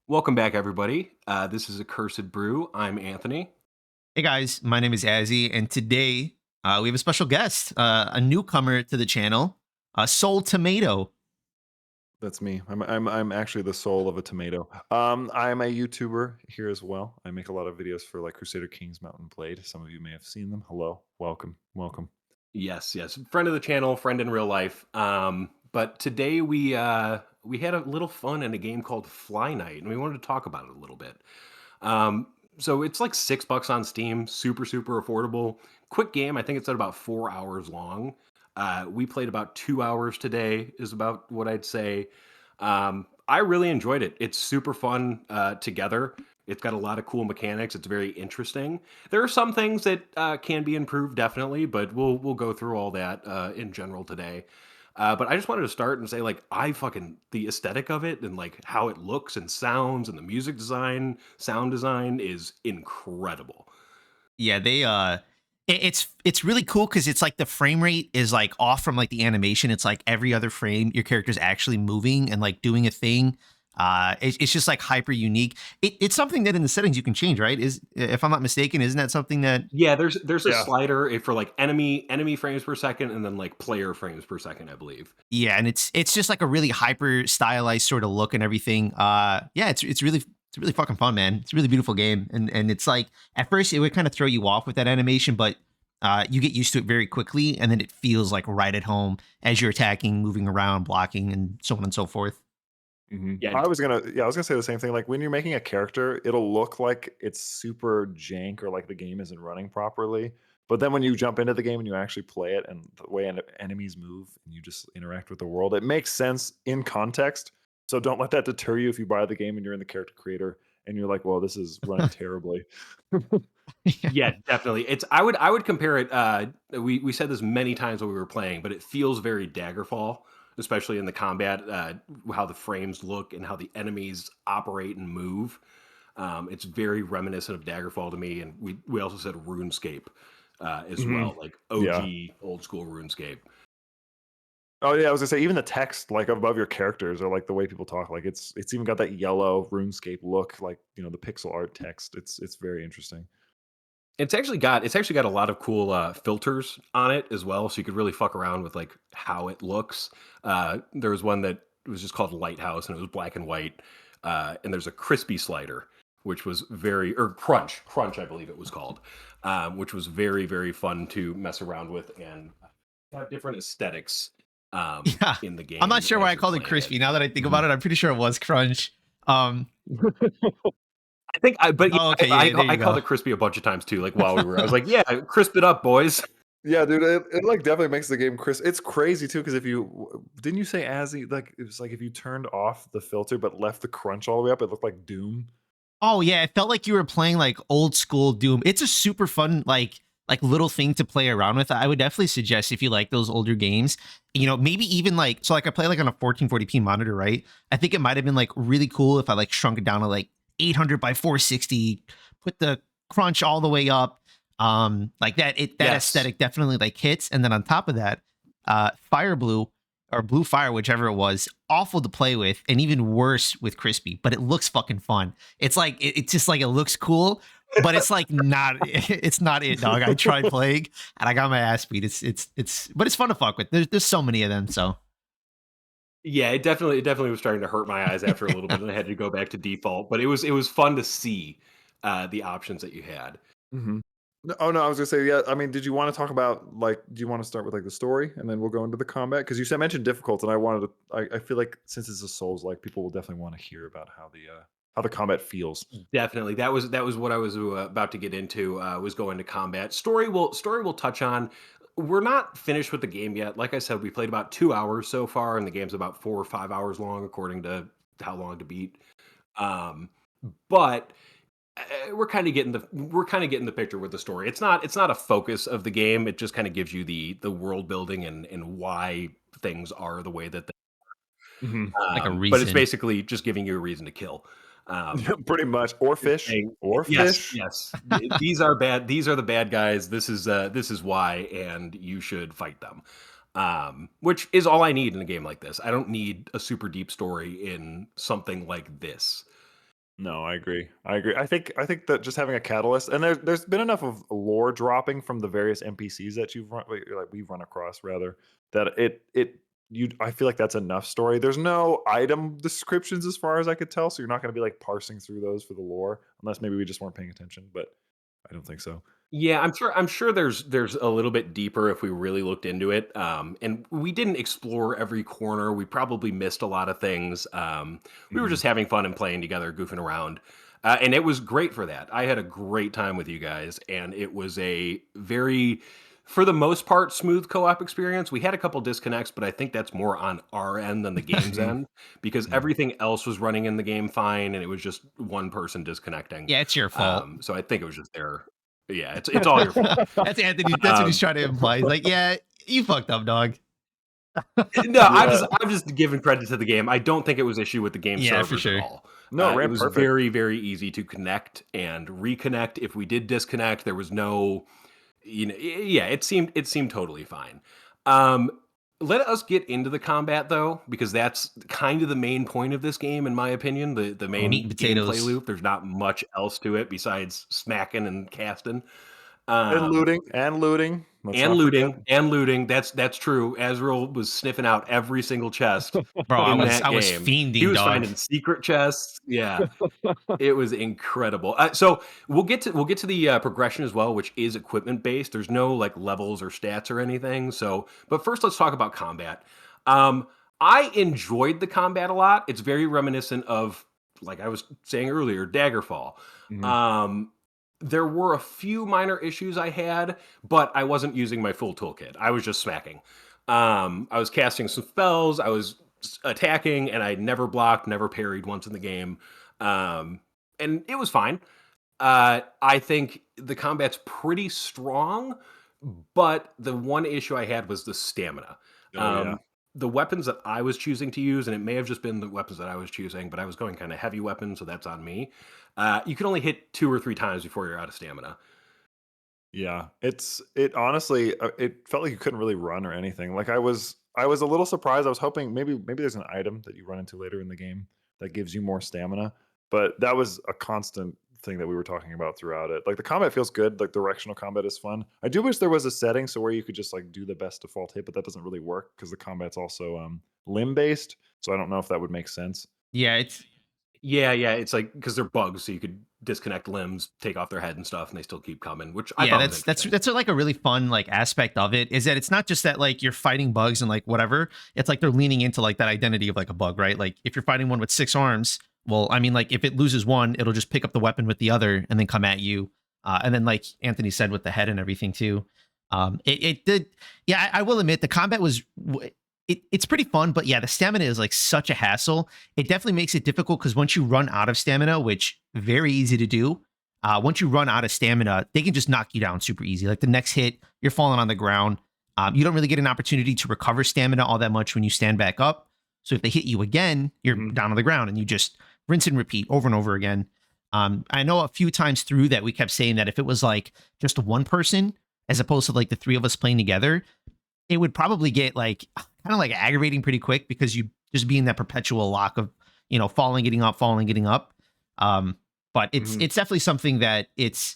Welcome back, everybody. This is Accursed Brew. I'm Anthony. Hey guys, my name is Azzy, and today we have a special guest, a newcomer to the channel, Soul Tomato. That's me. I'm actually the soul of a tomato. I'm a YouTuber here as well. I make a lot of videos for like Crusader Kings Mountain Blade. Some of you may have seen them. Hello, welcome, welcome. Yes, yes, friend of the channel, friend in real life. But today we had a little fun in a game called FlyKnight, and we wanted to talk about it a little bit. So it's like $6 on Steam, super affordable, quick game. I think it's at about 4 hours long. We played about 2 hours today, is about what I'd say. I really enjoyed it. It's super fun together. It's got a lot of cool mechanics. It's very interesting. There are some things that can be improved, definitely, but we'll go through all that in general today. But I just wanted to start and say, like, I fucking the aesthetic of it and like how it looks and sounds and the music design, sound design is incredible. Yeah, it's really cool because it's like the frame rate is like off from like the animation. It's like every other frame, your character's actually moving and like doing a thing. It's just like hyper unique. It's something that in the settings you can change, right? Is if I'm not mistaken, isn't that something that? Yeah, there's a Yeah, slider for like enemy frames per second and then like player frames per second, I believe. Yeah, and it's just like a really hyper stylized sort of look and everything. Yeah, it's really fucking fun, man. It's a really beautiful game, and it's like at first it would kind of throw you off with that animation, but you get used to it very quickly, and then it feels like right at home as you're attacking, moving around, blocking, and so on and so forth. mhm. Yeah, I was gonna say the same thing. Like when you're making a character, it'll look like it's super jank or like the game isn't running properly. But then when you jump into the game and you actually play it, and the way enemies move and you just interact with the world, it makes sense in context. So don't let that deter you if you buy the game and you're in the character creator and you're like, "Well, this is running terribly." yeah, definitely. I would compare it. We said this many times when we were playing, but it feels very Daggerfall, especially in the combat, how the frames look and how the enemies operate and move. It's very reminiscent of Daggerfall to me, and we also said RuneScape as Mhm. well, like Yeah. OG old school RuneScape. Oh yeah, I was gonna say even the text like above your characters or like the way people talk, like it's even got that yellow RuneScape look, like the pixel art text. It's very interesting. It's actually got a lot of cool filters on it as well, so you could really fuck around with like how it looks. There was one that was just called Lighthouse, and it was black and white. And there's a crispy slider, which was very or crunch, I believe it was called, which was very fun to mess around with and have different aesthetics Yeah, in the I'm not game sure why as I you're called it playing it. crispy. Now that I think about Mhm. it, I'm pretty sure it was crunch. Um, I think, but yeah, oh, okay, yeah, there I you called go. it crispy a bunch of times too. Like while we were, I was like, "Yeah, crisp it up, boys." Yeah, dude, it like definitely makes the game crisp. It's crazy too because if you didn't you say Azzy like it was like if you turned off the filter but left the crunch all the way up, it looked like Doom. Oh yeah, it felt like you were playing like old school Doom. It's a super fun like little thing to play around with. I would definitely suggest if you like those older games, maybe even like so like I play like on a 1440p monitor, right? I think it might have been like really cool if I like shrunk it down to like 800 by 460, put the crunch all the way up. Like that Yes. aesthetic definitely like hits, and then on top of that, Fire Blue or Blue Fire, whichever it was, awful to play with, and even worse with Crispy, but it looks fucking fun. It's like it's just like it looks cool, but it's like not it's not it, dog. I tried playing and I got my ass beat. It's but it's fun to fuck with. There's so many of them, so Yeah, it definitely was starting to hurt my eyes after a little bit, and I had to go back to default. But it was fun to see the options that you had. Mhm. Oh no, I was gonna say, yeah. I mean, did you want to talk about like? Do you want to start with like the story and then we'll go into the combat? Because you said mentioned difficult, and I wanted to. I feel like since it's a Souls, like people will definitely want to hear about how the combat feels. Definitely, that was what I was about to get into. Was going to combat. Story will touch on. We're not finished with the game yet. Like I said, we played about 2 hours so far, and the game's about 4 or 5 hours long, according to how long to beat. Um, but we're kind of getting the picture with the story. It's not a focus of the game. It just kind of gives you the world building and why things are the way that they, Mhm. like a but it's reason. basically just giving you a reason to kill. Um, Pretty much, or it's fish, saying, or yes, fish. yes, these are bad. These are the bad guys. This is why, and you should fight them. Which is all I need in a game like this. I don't need a super deep story in something like this. No, I agree. I agree. I think that just having a catalyst, and there's been enough of lore dropping from the various NPCs that we've run across rather, that I feel like that's enough story. There's no item descriptions as far as I could tell, so you're not going to be like parsing through those for the lore, unless maybe we just weren't paying attention. But I don't think so. Yeah, I'm sure there's a little bit deeper if we really looked into it. And we didn't explore every corner. We probably missed a lot of things. We were Mhm. just having fun and playing together, goofing around. And it was great for that. I had a great time with you guys, and it was a very, for the most part, smooth co-op experience. We had a couple disconnects, but I think that's more on our end than the game's Mhm. end because Mhm. everything else was running in the game fine, and it was just one person disconnecting. Yeah, it's your fault. So I think it was just there. Yeah, it's all your fault. That's Anthony. That's what he's Um, trying to imply. He's like, yeah, you fucked up, dog. no, Yeah. I'm just giving credit to the game. I don't think it was issue with the game Yeah, for servers at sure. all. No, it It ran was perfect. very, very easy to connect and reconnect. If we did disconnect, there was no, yeah, it seemed totally fine. Um, Let us get into the combat though, because that's kind of the main point of this game, in my opinion. The Uh-huh. Meat and main gameplay potatoes. loop. There's not much else to it besides smacking and casting. And Um, looting, and looting. Let's not forget. And looting. That's true. Azrael was sniffing out every single chest Bro, I in was that I was game. He fiending, was dog. finding secret chests. Yeah, it was incredible. So we'll get to the progression as well, which is equipment based. There's no like levels or stats or anything. So, but first let's talk about combat. Um, I enjoyed the combat a lot. It's very reminiscent of, like I was saying earlier, Daggerfall. Mhm. Um, there were a few minor issues I had, but I wasn't using my full toolkit. I was just smacking. I was casting some spells. I was attacking, and I never blocked, never parried once in the game, um, and it was fine. I think the combat's pretty strong, but the one issue I had was the stamina. Oh, yeah. Um, the weapons that I was choosing to use, and it may have just been the weapons that I was choosing, but I was going kind of heavy weapons, so that's on me. You can only hit 2 or 3 times before you're out of stamina. Yeah, it honestly, it felt like you couldn't really run or anything. Like I was a little surprised. I was hoping maybe there's an item that you run into later in the game that gives you more stamina, but that was a constant thing that we were talking about throughout it. Like the combat feels good, like directional combat is fun. I do wish there was a setting so where you could just like do the best default hit, but that doesn't really work because the combat's also limb based. So I don't know if that would make sense. Yeah, it's Yeah, yeah, it's like because they're bugs, so you could disconnect limbs, take off their head and stuff, and they still keep coming, which I yeah, thought was that's interesting. that's like a really fun like aspect of it is that it's not just that like you're fighting bugs and like whatever. It's like they're leaning into like that identity of like a bug, right? Like if you're fighting one with 6 arms, well, I mean, like if it loses one, it'll just pick up the weapon with the other and then come at you. And then like Anthony said with the head and everything too. It did. Yeah, I will admit the combat was it's pretty fun, but yeah, the stamina is like such a hassle. It definitely makes it difficult because once you run out of stamina, which very easy to do, once you run out of stamina, they can just knock you down super easy. Like the next hit, you're falling on the ground. You don't really get an opportunity to recover stamina all that much when you stand back up. So if they hit you again, you're Mhm. down on the ground and you just rinse and repeat over and over again. I know a few times through that we kept saying that if it was like just one person as opposed to like the three of us playing together, it would probably get like kind of like aggravating pretty quick because you just be in that perpetual lock of falling, getting up, falling, getting up. Um, but it's Mhm. it's definitely something that it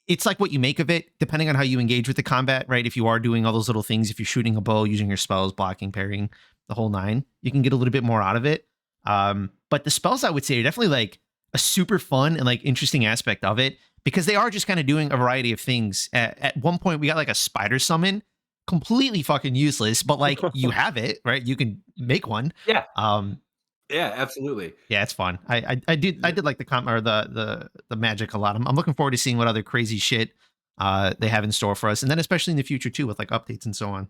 it's like what you make of it, depending on how you engage with the combat, right? If you are doing all those little things, if you're shooting a bow, using your spells, blocking, parrying, the whole nine, you can get a little bit more out of it. But the spells, I would say, are definitely like a super fun and like interesting aspect of it because they are just kind of doing a variety of things. At one point, we got like a spider summon, completely fucking useless, but like you have it, right? You can make one. Yeah, Um, yeah, absolutely. yeah, it's fun. I did like the or the magic a lot. I'm looking forward to seeing what other crazy shit they have in store for us, and then especially in the future too, with like updates and so on.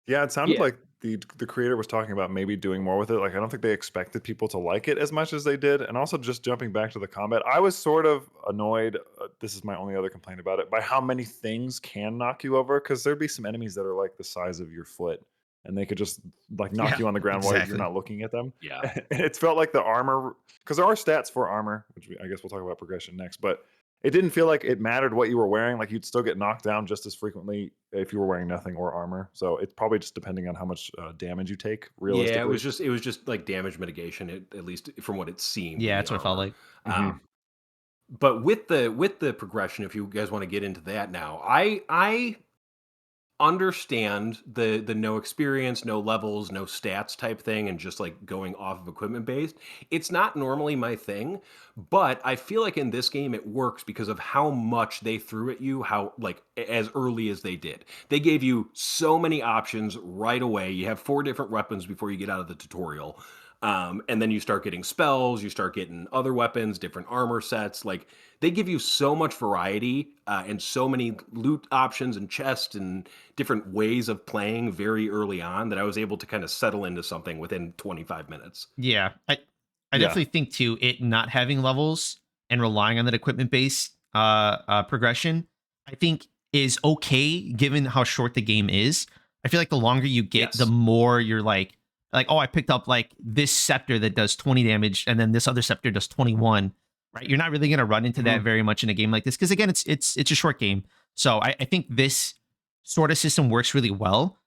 Yeah, it sounded Yeah, like the creator was talking about maybe doing more with it. Like, I don't think they expected people to like it as much as they did. And also, just jumping back to the combat, I was sort of annoyed. This is my only other complaint about it by how many things can knock you over. Because there'd be some enemies that are like the size of your foot, and they could just like knock Yeah, you on the ground while you're exactly. not looking at them. yeah. And it felt like the armor, because there are stats for armor, which I guess we'll talk about progression next. But it didn't feel like it mattered what you were wearing. Like you'd still get knocked down just as frequently if you were wearing nothing or armor. So it's probably just depending on how much damage you take, Yeah, realistically. it was just like damage mitigation, at least from what it seemed in Yeah, the that's what it felt armor. like. Hmm. But with the progression, if you guys want to get into that now, I understand the no experience, no levels, no stats type thing, and just like going off of equipment based. It's not normally my thing, but I feel like in this game it works because of how much they threw at you, how like as early as they did. They gave you so many options right away. You have 4 different weapons before you get out of the tutorial. And then you start getting spells, you start getting other weapons, different armor sets. Like they give you so much variety and so many loot options and chests and different ways of playing very early on that I was able to kind of settle into something within 25 minutes. Yeah, I Yeah. definitely think too it not having levels and relying on that equipment based progression, I think is okay given how short the game is. I feel like the longer you get, the Yes. more you're like oh, I picked up like this scepter that does 20 damage, and then this other scepter does 21. Right, you're not really going to run into that Hmm. very much in a game like this because again, it's a short game. So I think this sort of system works really well.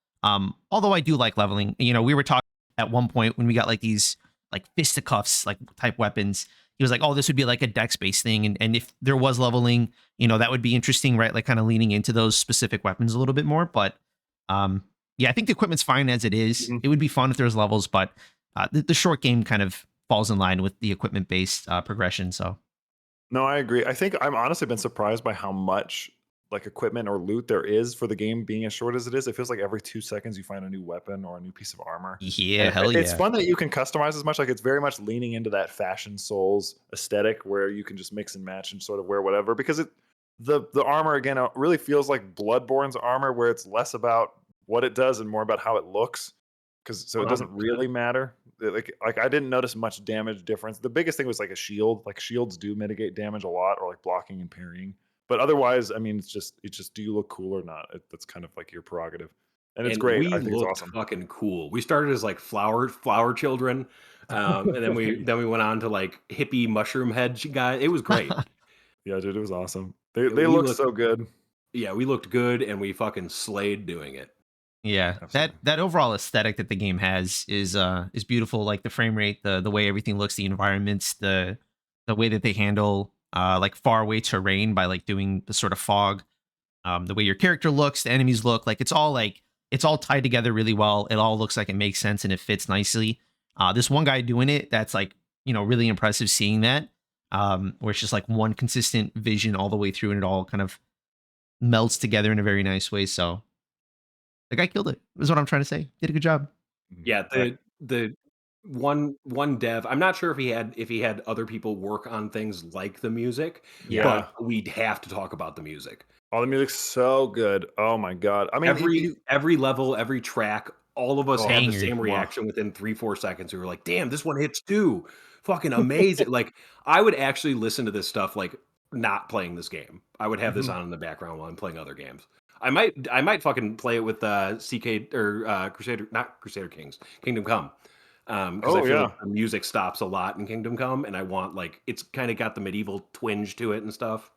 Although I do like leveling. You know, we were talking at one point when we got like these like fisticuffs like type weapons. He was like, "Oh, this would be like a dex based thing," and if there was leveling, you know, that would be interesting, right? Like kind of leaning into those specific weapons a little bit more. But um, yeah, I think the equipment's fine as it is. Hmm. It would be fun if there was levels, but the short game kind of falls in line with the equipment based progression. So No, I agree. I think I'm honestly been surprised by how much like equipment or loot there is for the game being as short as it is. It feels like every 2 seconds you find a new weapon or a new piece of armor. yeah, And hell it's yeah, fun that you can customize as much. Like it's very much leaning into that fashion souls aesthetic where you can just mix and match and sort of wear whatever. Because the armor again really feels like Bloodborne's armor, where it's less about what it does and more about how it looks. Because so it doesn't 100%. really matter. Like I didn't notice much damage difference. The biggest thing was like a shield. Like shields do mitigate damage a lot, or like blocking and parrying. But otherwise, I mean, it's just do you look cool or not? That's kind of like your prerogative, and it's And great. we I think it's looked awesome. fucking cool. We started as like flower children, and then we went on to like hippie mushroom head guy. It was great. Yeah, dude, it was awesome. They We look looked so good. Yeah, we looked good and we fucking slayed doing it. yeah. That Absolutely. that overall aesthetic that the game has is beautiful. Like the frame rate, the way everything looks, the environments, the way that they handle like far away terrain by like doing the sort of fog, the way your character looks, the enemies look, like it's all tied together really well. It all looks like it makes sense and it fits nicely. This one guy doing it, that's like, you know, really impressive seeing that. Where it's just like one consistent vision all the way through and it all kind of melds together in a very nice way. So the guy killed it. Is what I'm trying to say. Did a good job. Mhm. Yeah, I the one dev, I'm not sure if he had other people work on things like the music, Yeah. but yeah. we'd have to talk about the music. Oh, the music's so good. Oh my god. I mean, Every level, every track, all of us had oh, the Banger. same mwah. reaction within 3, 4 seconds. We were like, "Damn, this one hits too. Fucking amazing." Like, I would actually listen to this stuff, like, not playing this game. I would have this Mhm. on in the background while I'm playing other games. I might fucking play it with, CK or, Crusader not Crusader Kings, Kingdom Come, because I Oh feel like yeah. the music stops a lot in Kingdom Come, and I want, like it's kinda got the medieval twinge to it and stuff.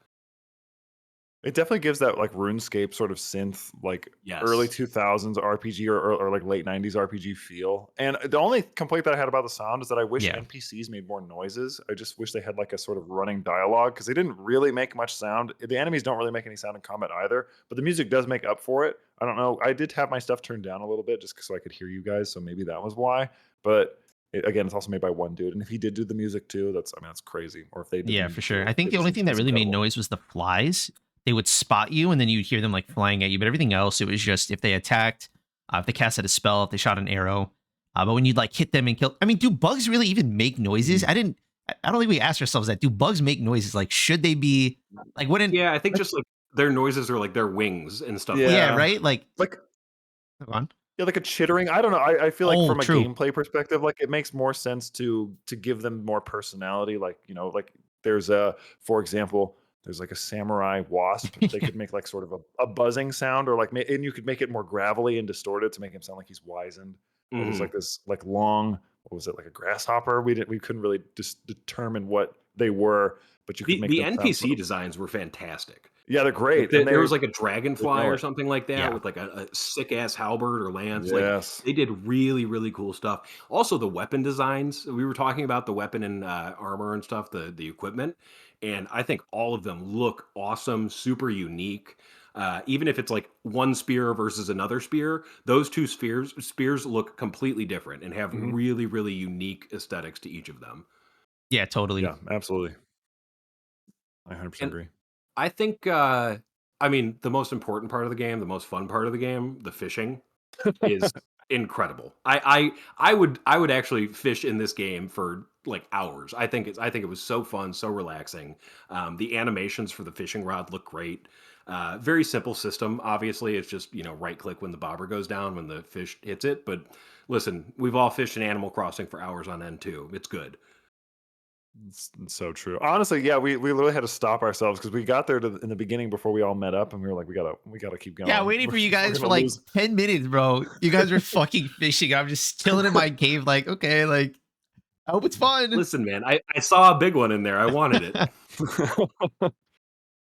It definitely gives that like RuneScape sort of synth, like early Yes. 2000s RPG or like late 90s RPG feel. And the only complaint that I had about the sound is that I wish Yeah. NPCs made more noises. I just wish they had like a sort of running dialogue because they didn't really make much sound. The enemies don't really make any sound in combat either, but the music does make up for it. I don't know. I did have my stuff turned down a little bit just so I could hear you guys, so maybe that was why. But again, it's also made by one dude, and if he did do the music too, I mean that's crazy. Or if they did the Yeah, for music sure. too, I think the only thing that it's really made incredible. noise was the flies. They would spot you and then you'd hear them like flying at you, but everything else, it was just if they attacked, if they casted a spell, if they shot an arrow. But when you'd like hit them and kill, I mean, do bugs really even make noises? Mhm. I don't think we asked ourselves that. Do bugs make noises? Like, should they be like, wouldn't, Yeah, I think just, like, their noises are, like, their wings and stuff like yeah, Yeah. that. right? Like, Like go on. yeah, like a chittering. I don't know. I feel like Oh, from a true. gameplay perspective, like it makes more sense to give them more personality. Like, like there's a for example, there's like a samurai wasp. They could make like sort of a buzzing sound, or like and you could make it more gravelly and distorted to make him sound like he's wizened. Or there's Mhm. like this like long, what was it, like a grasshopper? We couldn't really just determine what they were, but you could make The them sound NPC designs were fantastic. yeah, they're Like, great, and there they was, like, a dragonfly nail or it. something like that Yeah. with, like, a sick-ass halberd or lance, like, Yes. they did really, really cool stuff. Also, the weapon designs, we were talking about the weapon and, armor and stuff, the equipment, and I think all of them look awesome, super unique. Even if it's, like, one spear versus another spear, those 2 spears look completely different and have Mhm. really, really unique aesthetics to each of them. Yeah, totally. Yeah, absolutely. I 100% And agree. I think, I mean, the most important part of the game, the most fun part of the game, the fishing, is incredible. I would actually fish in this game for like hours. I think it was so fun, so relaxing. The animations for the fishing rod look great. Very simple system. Obviously, it's just right click when the bobber goes down when the fish hits it. But listen, we've all fished in Animal Crossing for hours on end too. It's good. It's so true. Honestly, yeah, we literally had to stop ourselves because we got there in the beginning before we all met up, and we were like, we gotta keep Yeah, going. waiting for you We're guys gonna for like lose. 10 minutes, bro. You guys were fucking fishing. I'm just chilling in my cave, like, okay, like, I hope it's fun. Listen, man, I saw a big one in there. I wanted it.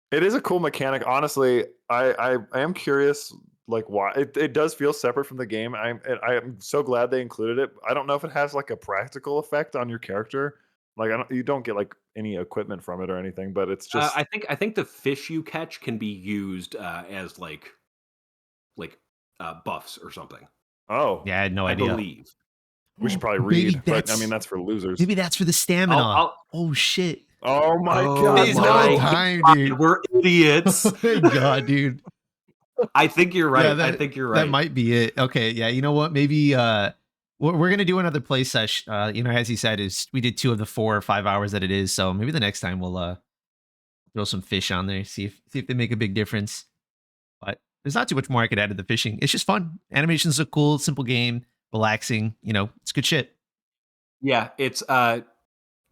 It is a cool mechanic. Honestly, I am curious, like why it does feel separate from the game. I'm so glad they included it. I don't know if it has like a practical effect on your character. Like you don't get like any equipment from it or anything, but it's just I think the fish you catch can be used as like buffs or something. oh, Yeah, I had no I idea. believe. we should probably Maybe read, but I mean that's for losers. maybe that's for the I'll stamina. I'll Oh shit. Oh my Oh god, This whole my no. time, god, dude. we're idiots. Oh my god, dude. I think you're Yeah, right. I that think you're that right. might be it. Okay, yeah, you know what? Maybe we're gonna do another play sesh. As you said, is we did 2 of the 4 or 5 hours that it is. So maybe the next time we'll throw some fish on there, see if they make a big difference. But there's not too much more I could add to the fishing. It's just fun. Animations are cool, simple game, relaxing. It's good shit. Yeah, it's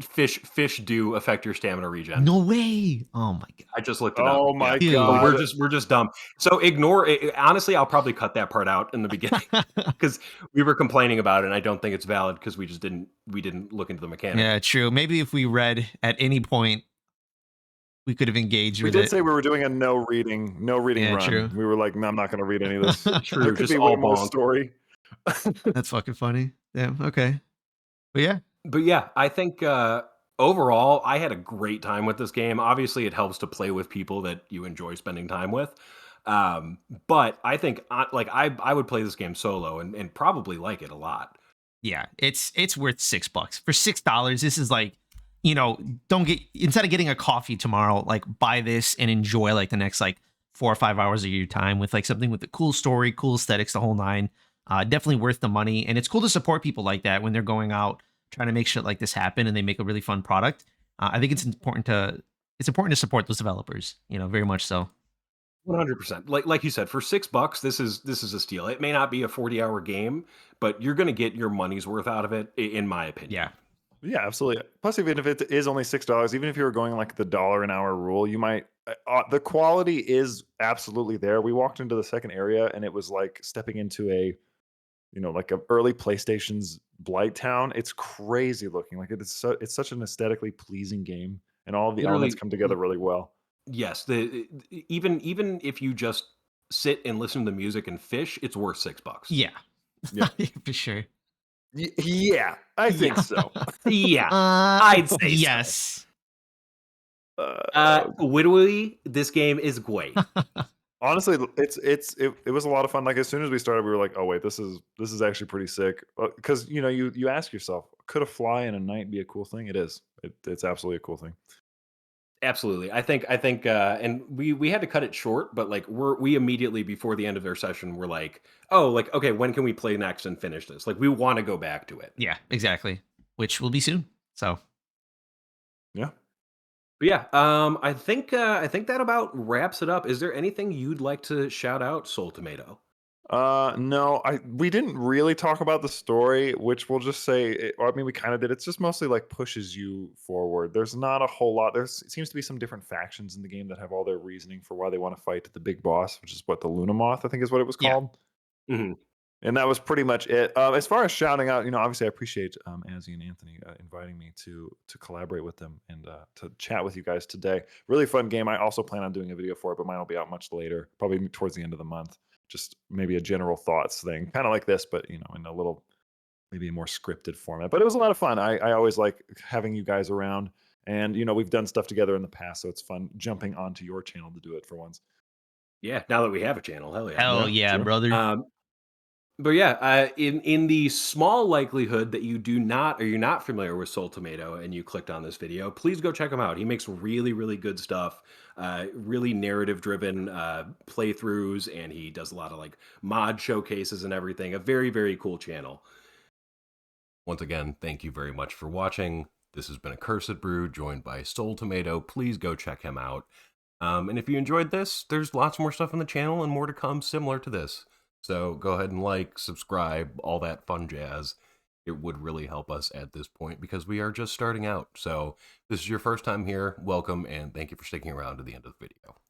fish do affect your stamina regen. No way. Oh my I just looked it up. Oh Yeah. my So god. god. we're just dumb. So ignore it. Honestly, I'll probably cut that part out in the beginning Dude. because we were complaining about it and I don't think it's valid because we didn't look into the mechanic. Yeah, true. Maybe if we read at any point, we could have engaged We with did it. say we were doing a no reading Yeah, run. true. We were like, no, I'm not gonna read any of this. There True, could just be way all more bonk. story. That's fucking funny. Yeah, okay. But yeah, But yeah, I think overall, I had a great time with this game. Obviously, it helps to play with people that you enjoy spending time with. But I think, like, I would play this game solo and probably like it a lot. yeah, it's worth $6 for $6. This is like, you know, don't get instead of getting a coffee tomorrow, like buy this and enjoy like the next like 4 or 5 hours of your time with like something with a cool story, cool aesthetics, the whole nine. Definitely worth the money, and it's cool to support people like that when they're going out trying to make shit like this happen and they make a really fun product. I think it's important to support those developers. Very much so. 100%. Like you said, for $6, this is a steal. It may not be a 40-hour game, but you're going to get your money's worth out of it, in my Yeah, opinion. Yeah, absolutely. Plus, even if it is only $6, even if you were going like the dollar an hour rule, you might. The quality is absolutely there. We walked into the second area, and it was like stepping into like a early PlayStation's Blight Town. It's crazy looking. Like it's such an aesthetically pleasing game, and all of the elements Literally, come together really well. yes. Even if you just sit and listen to the music and fish, it's worth $6. yeah, Yeah, yeah, for sure. yeah, I think Yeah, so. yeah, I'd say so. Yes. Literally, this game is great. Honestly, it was a lot of fun. Like as soon as we started, we were like, "Oh wait, this is actually pretty sick." Because you ask yourself, could a fly in a night be a cool thing? It is. It's absolutely a cool thing. Absolutely. I think and we had to cut it short, but like we immediately before the end of their session were like, "Oh, like okay, when can we play next and finish this?" Like we want to go back to it. Yeah, exactly. Which will be soon. So Yeah. But yeah, I think that about wraps it up. Is there anything you'd like to shout out, Soul Tomato? No, we didn't really talk about the story, which we'll just say. I mean, we kind of did. It's just mostly like pushes you forward. There's not a whole lot. It seems to be some different factions in the game that have all their reasoning for why they want to fight the big boss, which is what the Luna Moth, I think, is what it was yeah, called. Mhm. And that was pretty much it. As far as shouting out, obviously I appreciate Azzy and Anthony inviting me to collaborate with them and to chat with you guys today. Really fun game. I also plan on doing a video for it, but mine will be out much later, probably towards the end of the month. Just maybe a general thoughts thing, kind of like this, but in a little maybe a more scripted format. But it was a lot of fun. I always like having you guys around, and we've done stuff together in the past, so it's fun jumping onto your channel to do it for once. Yeah, now that we have a channel, hell yeah. Hell Yeah, yeah, true. brother. But yeah, in the small likelihood that you do not, or you're not familiar with Soul Tomato and you clicked on this video, please go check him out. He makes really, really good stuff, really narrative driven playthroughs, and he does a lot of like mod showcases and everything. A very, very cool channel. Once again, thank you very much for watching. This has been Accursed Brew, joined by Soul Tomato. Please go check him out. And if you enjoyed this, there's lots more stuff on the channel and more to come similar to this. So go ahead and like, subscribe, all that fun jazz. It would really help us at this point because we are just starting out. So if this is your first time here, welcome, and thank you for sticking around to the end of the video.